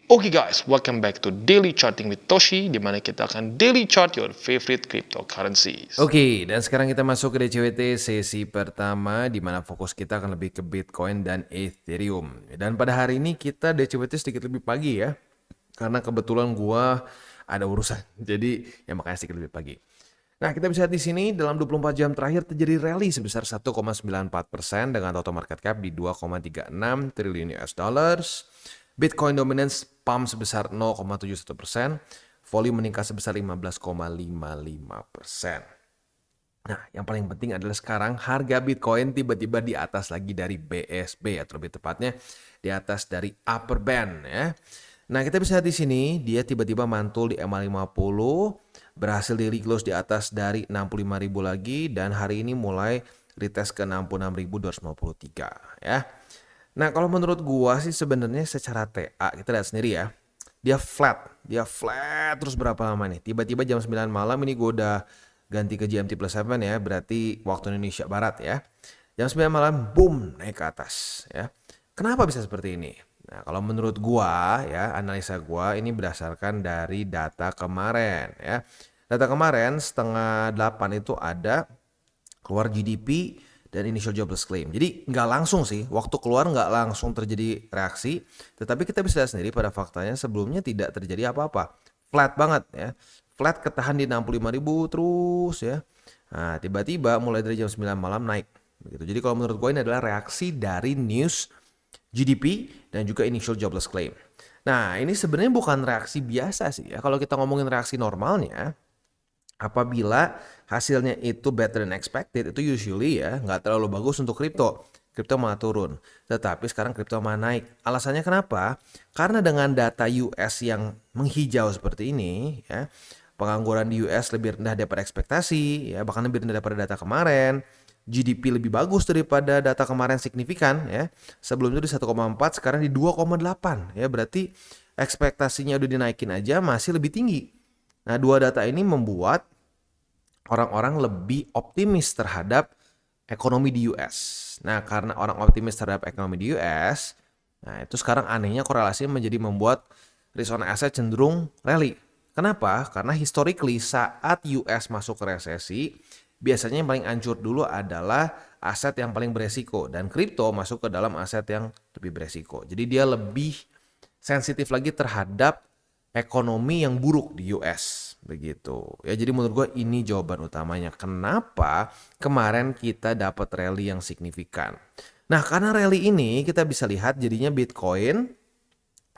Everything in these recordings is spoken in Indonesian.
Oke guys, welcome back to Daily Charting with Toshi, di mana kita akan daily chart your favorite cryptocurrencies. Oke, dan sekarang kita masuk ke DCWT sesi pertama di mana fokus kita akan lebih ke Bitcoin dan Ethereum. Dan pada hari ini kita DCWT sedikit lebih pagi ya. Karena kebetulan gua ada urusan. Jadi ya makanya sedikit lebih pagi. Nah, kita bisa lihat di sini dalam 24 jam terakhir terjadi rally sebesar 1,94% dengan total market cap di 2,36 triliun US dollars. Bitcoin dominance pump sebesar 0,71%, volume meningkat sebesar 15,55%. Nah, yang paling penting adalah sekarang harga Bitcoin tiba-tiba di atas lagi dari BSB atau lebih tepatnya di atas dari upper band ya. Nah, kita bisa lihat di sini dia tiba-tiba mantul di EMA 50, berhasil di close di atas dari 65.000 lagi dan hari ini mulai retest ke 66.253 ya. Nah, kalau menurut gua sih sebenarnya secara TA kita lihat sendiri ya. Dia flat terus berapa lama nih? Tiba-tiba jam 9 malam ini gua udah ganti ke GMT plus 7 ya, berarti waktu Indonesia Barat ya. Jam 9 malam boom naik ke atas ya. Kenapa bisa seperti ini? Nah, kalau menurut gua ya, analisa gua ini berdasarkan dari data kemarin ya. Data kemarin setengah 8 itu ada keluar GDP dan initial jobless claim. Jadi nggak langsung sih, waktu keluar nggak langsung terjadi reaksi, tetapi kita bisa lihat sendiri pada faktanya sebelumnya tidak terjadi apa-apa. Flat banget ya, flat ketahan di 65.000 terus ya. Nah, tiba-tiba mulai dari jam 9 malam naik. Begitu. Jadi kalau menurut gue ini adalah reaksi dari news GDP dan juga initial jobless claim. Nah, ini sebenarnya bukan reaksi biasa sih ya. Kalau kita ngomongin reaksi normalnya, apabila hasilnya itu better than expected, itu usually ya nggak terlalu bagus untuk kripto. Kripto malah turun. Tetapi sekarang kripto malah naik. Alasannya kenapa? Karena dengan data US yang menghijau seperti ini, ya, pengangguran di US lebih rendah daripada ekspektasi, ya, bahkan lebih rendah daripada data kemarin. GDP lebih bagus daripada data kemarin signifikan, ya. Sebelum itu di 1,4, sekarang di 2,8, ya. Berarti ekspektasinya udah dinaikin aja masih lebih tinggi. Nah, dua data ini membuat orang-orang lebih optimis terhadap ekonomi di US. Nah, karena orang optimis terhadap ekonomi di US, nah itu sekarang anehnya korelasinya menjadi membuat risk on asset cenderung rally. Kenapa? Karena historically saat US masuk ke resesi, biasanya yang paling hancur dulu adalah aset yang paling beresiko dan kripto masuk ke dalam aset yang lebih beresiko. Jadi dia lebih sensitif lagi terhadap ekonomi yang buruk di US begitu. Ya jadi menurut gue ini jawaban utamanya kenapa kemarin kita dapat rally yang signifikan. Nah, karena rally ini kita bisa lihat jadinya Bitcoin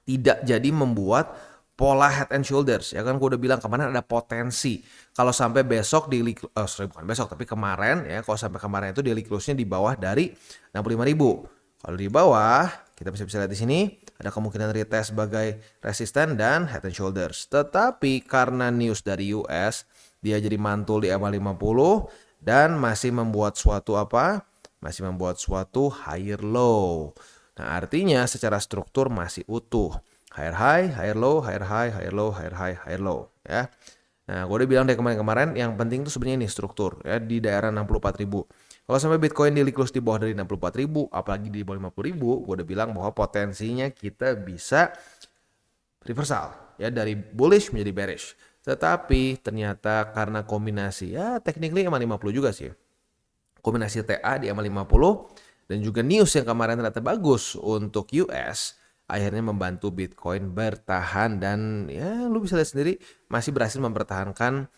tidak jadi membuat pola head and shoulders ya kan, gue udah bilang kemarin ada potensi kalau sampai besok bukan besok tapi kemarin ya, kalau sampai kemarin itu daily close-nya di bawah dari 65.000. Kalau di bawah kita bisa lihat di sini ada kemungkinan retest sebagai resisten dan head and shoulders. Tetapi karena news dari US dia jadi mantul di EMA 50 dan masih membuat suatu apa? Masih membuat suatu higher low. Nah, artinya secara struktur masih utuh. Higher high, higher low, higher high, higher low, higher high, higher low ya. Nah, gue udah bilang dari kemarin-kemarin yang penting tuh sebenarnya ini struktur ya di daerah 64.000. Kalau sampai Bitcoin daily close di bawah dari 64.000, apalagi di bawah 50.000, gue udah bilang bahwa potensinya kita bisa reversal ya dari bullish menjadi bearish. Tetapi ternyata karena kombinasi ya technically emang 50 juga sih. Kombinasi TA di MA 50 dan juga news yang kemarin ternyata bagus untuk US akhirnya membantu Bitcoin bertahan dan ya lu bisa lihat sendiri masih berhasil mempertahankan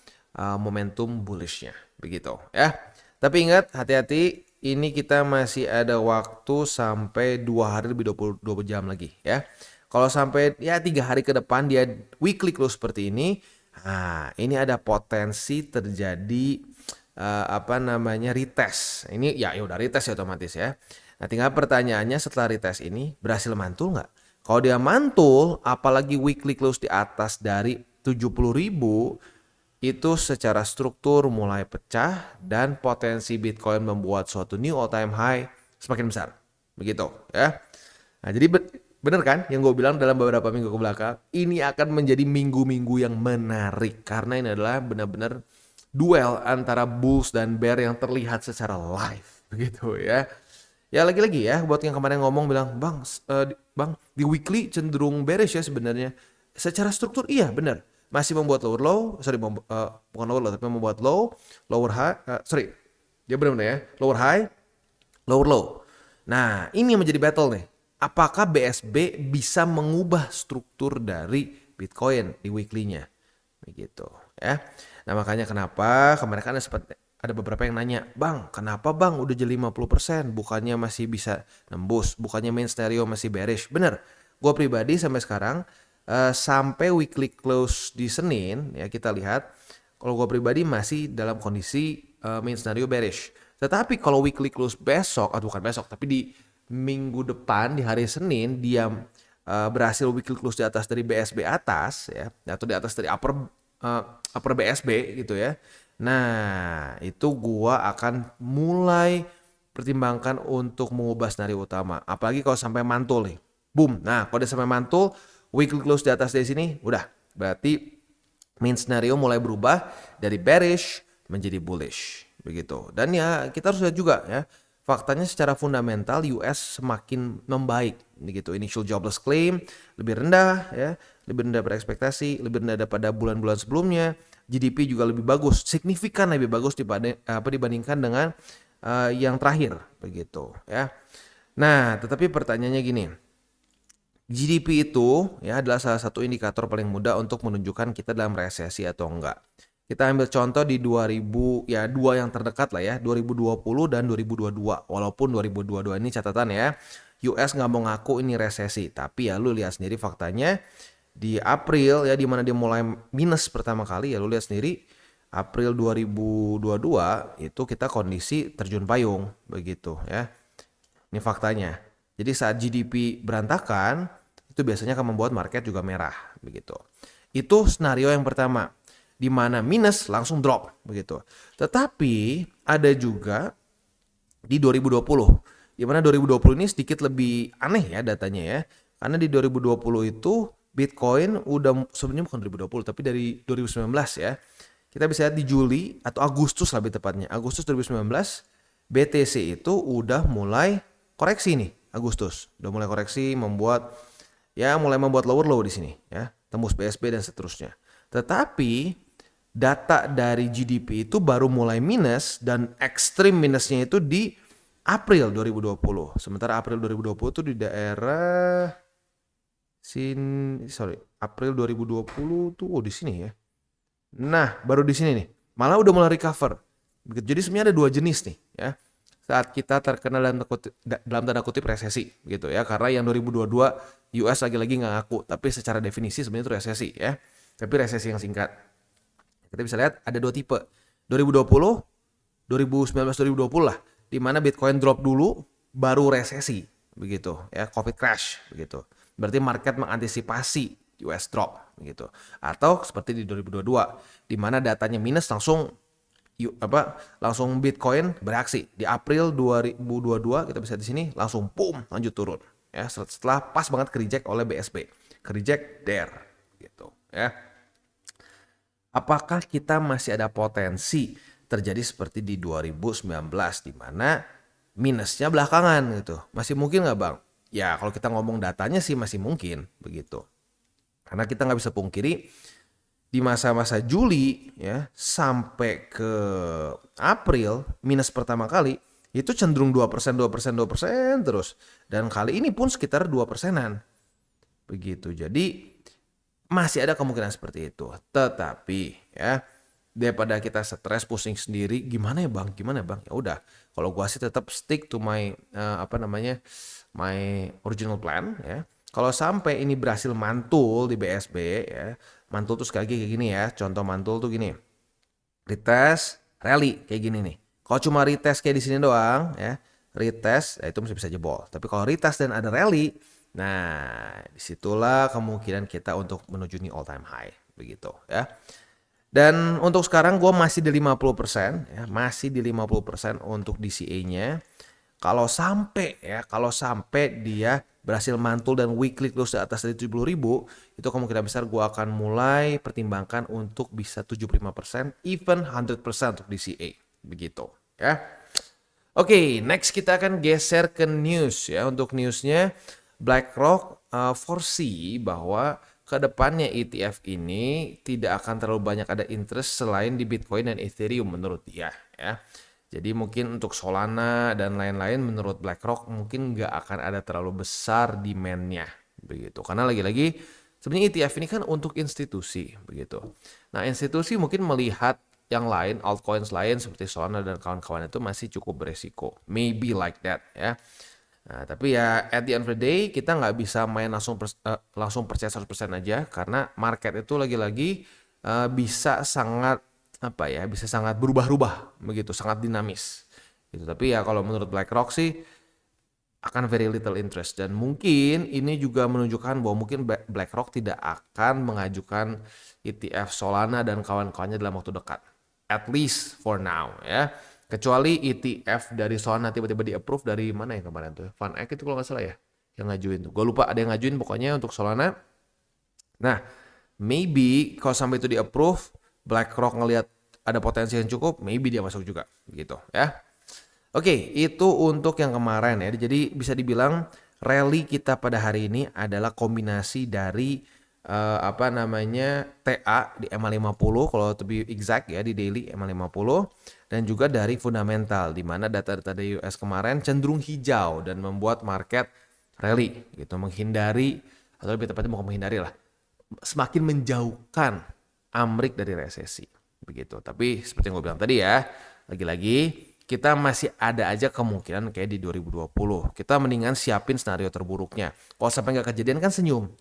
momentum bullishnya begitu ya. Tapi ingat hati-hati, ini kita masih ada waktu sampai 2 hari lebih 20 jam lagi ya. Kalau sampai ya 3 hari ke depan dia weekly close seperti ini, nah ini ada potensi terjadi retest. Ini ya udah retest ya otomatis ya. Nah, tinggal pertanyaannya setelah retest ini berhasil mantul nggak? Kalau dia mantul, apalagi weekly close di atas dari 70.000, itu secara struktur mulai pecah dan potensi Bitcoin membuat suatu new all time high semakin besar. Begitu ya. Nah, jadi bener kan yang gue bilang dalam beberapa minggu ke belakang, ini akan menjadi minggu-minggu yang menarik karena ini adalah benar-benar duel antara bulls dan bear yang terlihat secara live begitu ya. Ya lagi-lagi ya buat yang kemarin ngomong bilang, Bang, di weekly cenderung bearish ya sebenarnya. Secara struktur iya benar. Masih membuat lower low, bukan lower low tapi membuat lower high, sorry. Dia benar-benar ya, lower high, lower low. Nah, ini yang menjadi battle nih. Apakah BSB bisa mengubah struktur dari Bitcoin di weekly-nya? Begitu ya. Nah, makanya kenapa kemarin kan ada beberapa yang nanya, "Bang, kenapa Bang udah jadi 50%? Bukannya masih bisa nembus, bukannya main scenario masih bearish?" Bener. Gue pribadi sampai sekarang sampai weekly close di Senin ya kita lihat kalau gue pribadi masih dalam kondisi main scenario bearish. Tetapi kalau weekly close besok, atau bukan besok, tapi di minggu depan di hari Senin dia berhasil weekly close di atas dari BSB atas ya, atau di atas dari upper BSB gitu ya. Nah, itu gua akan mulai pertimbangkan untuk mengubah skenario utama. Apalagi kalau sampai mantul nih. Boom. Nah, kalau dia sampai mantul, weekly close di atas dari sini, udah. Berarti main scenario mulai berubah dari bearish menjadi bullish begitu. Dan ya kita harus lihat juga ya faktanya secara fundamental US semakin membaik begitu. Initial jobless claim lebih rendah ya, lebih rendah pada ekspektasi, lebih rendah daripada bulan-bulan sebelumnya. GDP juga lebih bagus, signifikan lebih bagus dibandingkan dengan yang terakhir begitu ya. Nah, tetapi pertanyaannya gini. GDP itu ya adalah salah satu indikator paling mudah untuk menunjukkan kita dalam resesi atau enggak. Kita ambil contoh di 2000 ya dua yang terdekat lah ya 2020 dan 2022. Walaupun 2022 ini catatan ya US nggak mau ngaku ini resesi, tapi ya lu lihat sendiri faktanya di April ya di mana dia mulai minus pertama kali ya lu lihat sendiri April 2022 itu kita kondisi terjun payung begitu ya. Ini faktanya. Jadi saat GDP berantakan, itu biasanya akan membuat market juga merah, begitu. Itu skenario yang pertama, di mana minus langsung drop, begitu. Tetapi ada juga di 2020, di mana 2020 ini sedikit lebih aneh ya datanya ya. Karena di 2020 itu Bitcoin udah sebenarnya bukan 2020 tapi dari 2019 ya. Kita bisa lihat di Juli atau Agustus lebih tepatnya. Agustus 2019 BTC itu udah mulai koreksi nih Agustus. Udah mulai koreksi mulai membuat lower low di sini ya, tembus BSB dan seterusnya. Tetapi data dari GDP itu baru mulai minus dan ekstrim minusnya itu di April 2020. Sementara April 2020 itu di daerah April 2020 tuh di sini ya. Nah, baru di sini nih. Malah udah mulai recover. Jadi sebenarnya ada dua jenis nih ya. Saat kita terkena dalam tanda kutip resesi gitu ya. Karena yang 2022 US lagi-lagi nggak ngaku, tapi secara definisi sebenarnya itu resesi ya. Tapi resesi yang singkat. Kita bisa lihat ada dua tipe. 2020, 2019, 2020 lah. Di mana Bitcoin drop dulu, baru resesi begitu ya. Covid crash begitu. Berarti market mengantisipasi US drop begitu. Atau seperti di 2022, di mana datanya minus langsung Bitcoin bereaksi di April 2022 kita bisa di sini langsung boom lanjut turun ya setelah pas banget ke-reject oleh BSB, ke-reject there gitu ya. Apakah kita masih ada potensi terjadi seperti di 2019 di mana minusnya belakangan gitu? Masih mungkin nggak Bang? Ya kalau kita ngomong datanya sih masih mungkin begitu. Karena kita nggak bisa pungkiri di masa-masa Juli ya sampai ke April minus pertama kali itu cenderung 2% terus. Dan kali ini pun sekitar 2%-an. Begitu. Jadi masih ada kemungkinan seperti itu. Tetapi ya daripada kita stres pusing sendiri gimana ya Bang? Ya udah, kalau gua sih tetap stick to my my original plan ya. Kalau sampai ini berhasil mantul di BSB ya, mantul tuh sekali lagi kayak gini ya. Contoh mantul tuh gini. Retest, rally kayak gini nih. Kalau cuma retest kayak di sini doang ya, retest ya itu masih bisa jebol. Tapi kalau retest dan ada rally, nah disitulah kemungkinan kita untuk menuju nih all time high begitu ya. Dan untuk sekarang gue masih di 50% ya, masih di 50% untuk DCA-nya. Kalau sampai dia berhasil mantul dan weekly close di atas dari 70.000, itu kemungkinan besar gue akan mulai pertimbangkan untuk bisa 75%, even 100% untuk DCA. Begitu ya. Oke, next kita akan geser ke news ya. Untuk newsnya, BlackRock foresee bahwa kedepannya ETF ini tidak akan terlalu banyak ada interest selain di Bitcoin dan Ethereum menurut dia ya. Jadi mungkin untuk Solana dan lain-lain menurut BlackRock mungkin nggak akan ada terlalu besar demand-nya begitu. Karena lagi-lagi sebenarnya ETF ini kan untuk institusi begitu. Nah, institusi mungkin melihat yang lain, altcoins lain seperti Solana dan kawan-kawan itu masih cukup beresiko. Maybe like that ya. Nah, tapi ya at the end of the day kita nggak bisa main langsung percaya 100% aja karena market itu lagi-lagi bisa sangat apa ya, bisa sangat berubah-ubah begitu, sangat dinamis. Gitu. Tapi ya kalau menurut BlackRock sih akan very little interest dan mungkin ini juga menunjukkan bahwa mungkin BlackRock tidak akan mengajukan ETF Solana dan kawan-kawannya dalam waktu dekat. At least for now ya. Kecuali ETF dari Solana tiba-tiba di-approve dari mana yang kemarin tuh? FunEx itu kalau nggak salah ya yang ngajuin tuh. Gue lupa ada yang ngajuin pokoknya untuk Solana. Nah, maybe kalau sampai itu di-approve, BlackRock ngelihat ada potensi yang cukup, maybe dia masuk juga gitu ya. Oke, itu untuk yang kemarin ya. Jadi bisa dibilang rally kita pada hari ini adalah kombinasi dari apa namanya TA di MA50 kalau lebih exact ya di daily MA50 dan juga dari fundamental di mana data-data dari US kemarin cenderung hijau dan membuat market rally gitu menghindari atau lebih tepatnya bukan menghindari lah semakin menjauhkan Amrik dari resesi begitu. Tapi seperti yang gue bilang tadi ya, lagi-lagi kita masih ada aja kemungkinan kayak di 2020. Kita mendingan siapin skenario terburuknya. Kalau sampai nggak kejadian kan senyum.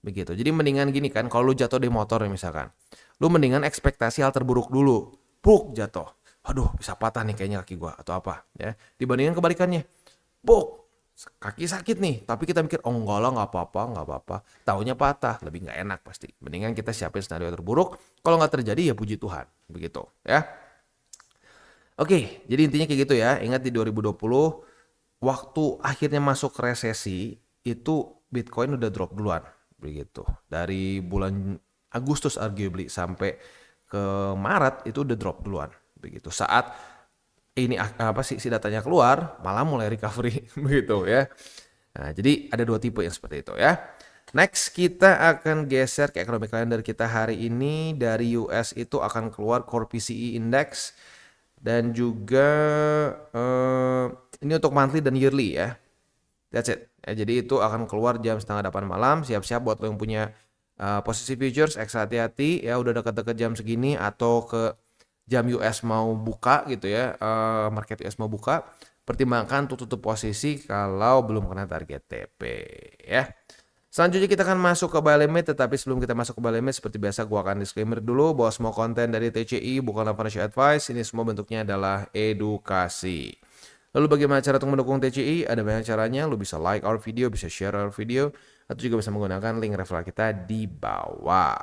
Begitu. Jadi mendingan gini kan, kalau lu jatuh di motor ya misalkan. Lu mendingan ekspektasi hal terburuk dulu. Buk jatuh. Aduh bisa patah nih kayaknya kaki gua atau apa. Ya. Dibandingkan kebalikannya. Buk kaki sakit nih. Tapi kita mikir, oh enggak lah nggak apa-apa. Taunya patah. Lebih nggak enak pasti. Mendingan kita siapin skenario terburuk. Kalau nggak terjadi ya puji Tuhan. Begitu ya. Oke, jadi intinya kayak gitu ya. Ingat di 2020 waktu akhirnya masuk resesi itu Bitcoin udah drop duluan begitu. Dari bulan Agustus arguably sampai ke Maret itu udah drop duluan begitu. Saat ini apa sih si datanya keluar malah mulai recovery begitu ya. Nah, jadi ada dua tipe yang seperti itu ya. Next kita akan geser ke economic calendar kita hari ini. Dari US itu akan keluar Core PCE Index dan juga ini untuk monthly dan yearly ya. That's it. Ya, jadi itu akan keluar jam 7:30 malam. Siap-siap buat lo yang punya posisi futures, ekstra hati-hati ya udah deket-deket jam segini atau ke jam US mau buka gitu ya, market US mau buka, pertimbangkan untuk tutup posisi kalau belum kena target TP ya. Selanjutnya kita akan masuk ke buy limit, tetapi sebelum kita masuk ke buy limit seperti biasa gua akan disclaimer dulu bahwa semua konten dari TCI bukanlah financial advice, ini semua bentuknya adalah edukasi. Lalu bagaimana cara untuk mendukung TCI? Ada banyak caranya, lu bisa like our video, bisa share our video, atau juga bisa menggunakan link referral kita di bawah.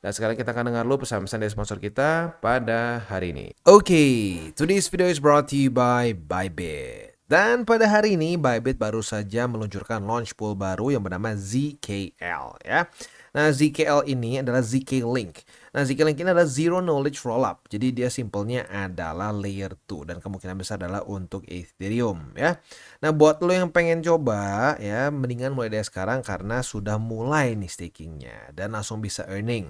Dan sekarang kita akan dengar lu pesan-pesan dari sponsor kita pada hari ini. Okay, today's video is brought to you by Bybit. Dan pada hari ini Bybit baru saja meluncurkan launch pool baru yang bernama ZKL ya. Nah, ZKL ini adalah ZK Link. Nah, ZK Link ini adalah Zero Knowledge Rollup. Jadi dia simpelnya adalah layer 2 dan kemungkinan besar adalah untuk Ethereum ya. Nah, buat lo yang pengen coba ya, mendingan mulai dari sekarang karena sudah mulai nih stakingnya dan langsung bisa earning.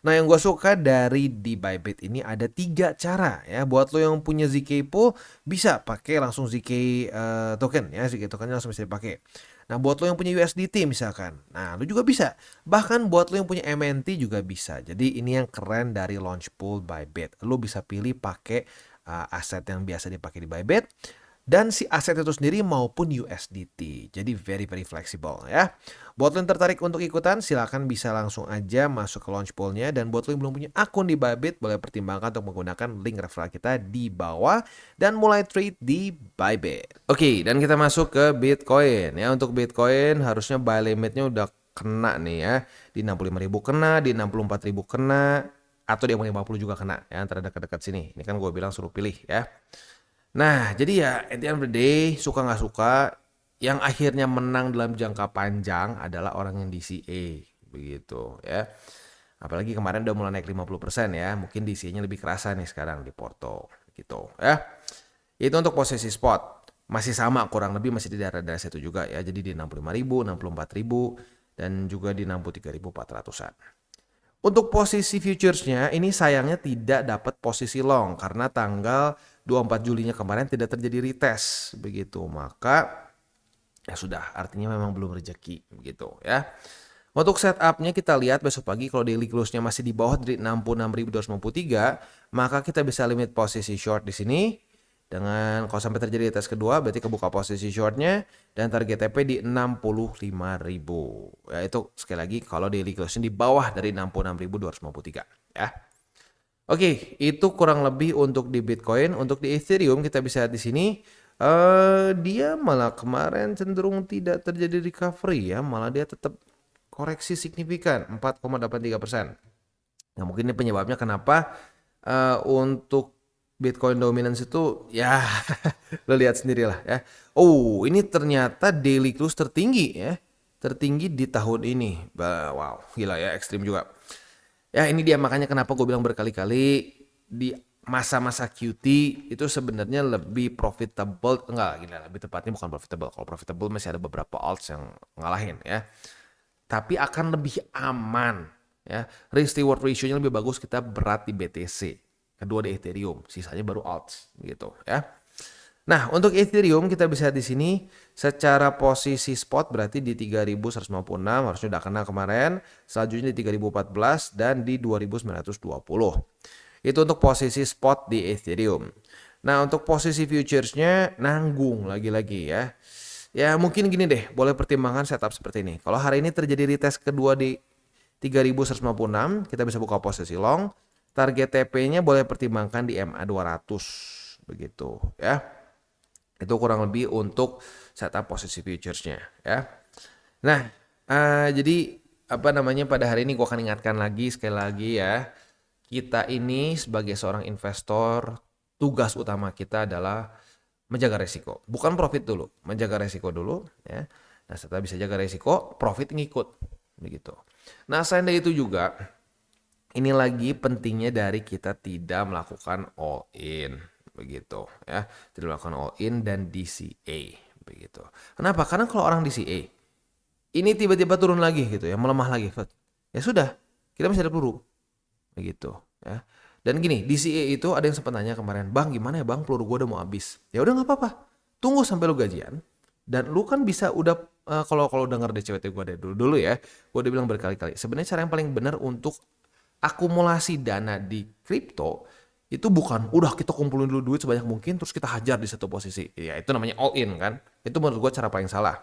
Nah, yang gue suka dari di Bybit ini ada 3 cara ya. Buat lo yang punya ZK pool bisa pakai langsung ZK token ya. ZK tokennya langsung bisa dipakai. Nah, buat lo yang punya USDT misalkan, nah lo juga bisa. Bahkan buat lo yang punya MNT juga bisa. Jadi ini yang keren dari launch pool Bybit. Lo bisa pilih pakai aset yang biasa dipakai di Bybit dan si aset itu sendiri maupun USDT. Jadi very flexible ya. Buat lo yang tertarik untuk ikutan silakan bisa langsung aja masuk ke launch poolnya, dan buat lo yang belum punya akun di Bybit boleh pertimbangkan untuk menggunakan link referral kita di bawah dan mulai trade di Bybit. Oke, dan kita masuk ke Bitcoin ya. Untuk Bitcoin harusnya buy limitnya udah kena nih ya. Di 65.000 kena, di 64.000 kena, atau di 50 juga kena ya, antara dekat-dekat sini. Ini kan gue bilang suruh pilih ya. Nah, jadi ya at the end of the day, suka nggak suka, yang akhirnya menang dalam jangka panjang adalah orang yang DCA, begitu ya. Apalagi kemarin udah mulai naik 50% ya, mungkin DCA-nya lebih kerasa nih sekarang di Porto, gitu ya. Itu untuk posisi spot. Masih sama kurang lebih masih di daerah-daerah situ juga ya. Jadi di 65.000, 64.000 dan juga di 63.400-an. Untuk posisi futuresnya ini sayangnya tidak dapat posisi long karena tanggal 24 Julinya kemarin tidak terjadi retest begitu. Maka ya sudah, artinya memang belum rezeki begitu ya. Untuk setupnya kita lihat besok pagi kalau daily close-nya masih di bawah dari 66.253, maka kita bisa limit posisi short di sini. Dengan kalau sampai terjadi tes kedua berarti kebuka posisi shortnya dan target TP di 65.000. Ya itu sekali lagi kalau daily close di bawah dari 66.253 ya. Oke, itu kurang lebih untuk di Bitcoin. Untuk di Ethereum kita bisa lihat di sini dia malah kemarin cenderung tidak terjadi recovery ya, malah dia tetap koreksi signifikan 4,83%. Nah, mungkin ini penyebabnya kenapa untuk Bitcoin dominance itu ya lo lihat sendirilah ya. Oh, ini ternyata daily close tertinggi ya. Tertinggi di tahun ini. Wow, gila ya, ekstrim juga. Ya, ini dia makanya kenapa gue bilang berkali-kali di masa-masa QT itu sebenarnya lebih profitable, enggak, gila, lebih tepatnya bukan profitable. Kalau profitable masih ada beberapa alts yang ngalahin ya. Tapi akan lebih aman ya. Risk reward ratio-nya lebih bagus, kita berat di BTC. Kedua di Ethereum, sisanya baru alts gitu ya. Nah, untuk Ethereum kita bisa di sini secara posisi spot berarti di 3.156 harusnya udah kena kemarin, selanjutnya di 3.014 dan di 2.920. Itu untuk posisi spot di Ethereum. Nah, untuk posisi futuresnya nanggung lagi-lagi ya. Ya mungkin gini deh, boleh pertimbangkan setup seperti ini. Kalau hari ini terjadi retest kedua di 3.156, kita bisa buka posisi long. Target TP-nya boleh pertimbangkan di MA 200 begitu ya. Itu kurang lebih untuk setup posisi futuresnya ya. Nah, jadi apa namanya pada hari ini gue akan ingatkan lagi sekali lagi ya. Kita ini sebagai seorang investor, tugas utama kita adalah menjaga resiko. Bukan profit dulu, menjaga resiko dulu ya. Nah, setelah bisa jaga resiko, profit ngikut begitu. Nah, selain dari itu juga ini lagi pentingnya dari kita tidak melakukan all in begitu ya. Tidak melakukan all in dan DCA begitu. Kenapa? Karena kalau orang DCA ini tiba-tiba turun lagi gitu ya, melemah lagi. Ya sudah, kita masih ada peluru begitu ya. Dan gini, DCA itu ada yang sempat nanya kemarin, "Bang, gimana ya Bang, peluru gue udah mau habis." Ya udah nggak apa-apa. Tunggu sampai lu gajian dan lu kan bisa udah kalau denger DCWT gue dari dulu ya, gue udah bilang berkali-kali. Sebenarnya cara yang paling benar untuk akumulasi dana di kripto itu bukan udah kita kumpulin dulu duit sebanyak mungkin terus kita hajar di satu posisi. Ya itu namanya all in kan. Itu menurut gue cara paling salah.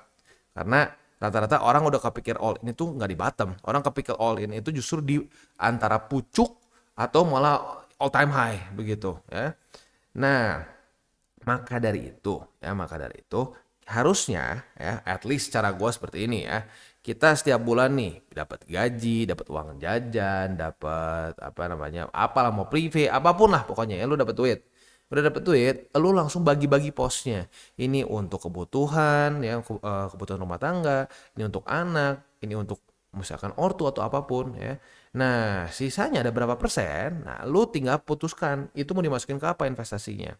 Karena rata-rata orang udah kepikir all in itu nggak di bottom. Orang kepikir all in itu justru di antara pucuk atau malah all time high begitu ya. Nah, maka dari itu harusnya ya at least cara gue seperti ini ya. Kita setiap bulan nih dapat gaji, dapat uang jajan, dapat apa namanya, apalah mau prive, apapun lah pokoknya ya lu dapat duit. Udah dapat duit, lu langsung bagi-bagi posnya. Ini untuk kebutuhan ya, kebutuhan rumah tangga, ini untuk anak, ini untuk misalkan ortu atau apapun ya. Nah, sisanya ada berapa persen? Nah, lu tinggal putuskan itu mau dimasukin ke apa investasinya.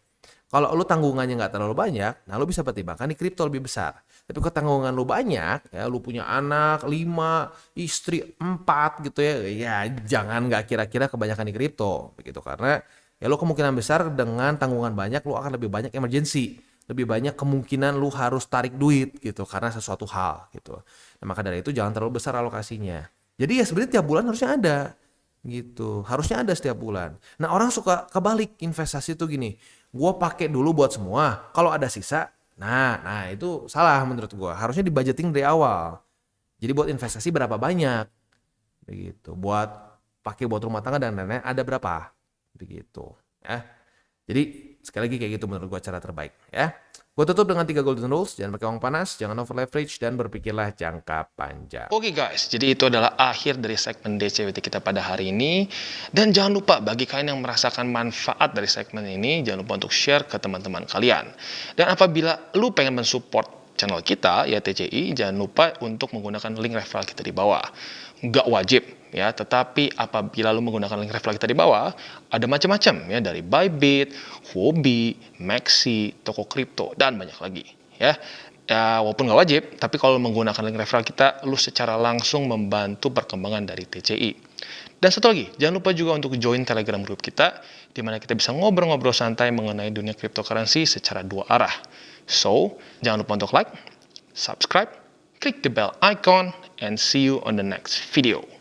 Kalau lu tanggungannya nggak terlalu banyak, nah lu bisa pertimbangkan di kripto lebih besar. Tapi kalau tanggungan lu banyak, ya lu punya anak 5, istri 4 gitu ya, ya jangan nggak kira-kira kebanyakan di kripto, begitu karena ya lu kemungkinan besar dengan tanggungan banyak lu akan lebih banyak emergency, lebih banyak kemungkinan lu harus tarik duit gitu karena sesuatu hal gitu. Nah, maka dari itu jangan terlalu besar alokasinya. Jadi ya sebenarnya tiap bulan harusnya ada gitu, harusnya ada setiap bulan. Nah orang suka kebalik investasi tuh gini, gue pakai dulu buat semua, kalau ada sisa, nah itu salah menurut gue. Harusnya dibudgeting dari awal. Jadi buat investasi berapa banyak, begitu. Buat pakai buat rumah tangga dan lain-lain ada berapa, begitu. Ya. Jadi sekali lagi kayak gitu menurut gue cara terbaik. Ya. Gue tutup dengan 3 golden rules, jangan pakai uang panas, jangan over leverage, dan berpikirlah jangka panjang. Oke guys, jadi itu adalah akhir dari segmen DCWT kita pada hari ini. Dan jangan lupa bagi kalian yang merasakan manfaat dari segmen ini, jangan lupa untuk share ke teman-teman kalian. Dan apabila lu pengen mensupport channel kita, ya TCI, jangan lupa untuk menggunakan link referral kita di bawah. Nggak wajib, ya, tetapi apabila lo menggunakan link referral kita di bawah, ada macam-macam, ya, dari Bybit, Huobi, Maxi, toko kripto, dan banyak lagi, ya. Ya, walaupun nggak wajib, tapi kalau menggunakan link referral kita, lu secara langsung membantu perkembangan dari TCI. Dan satu lagi, jangan lupa juga untuk join Telegram group kita, di mana kita bisa ngobrol-ngobrol santai mengenai dunia cryptocurrency secara dua arah. So, jangan lupa untuk like, subscribe, click the bell icon, and see you on the next video.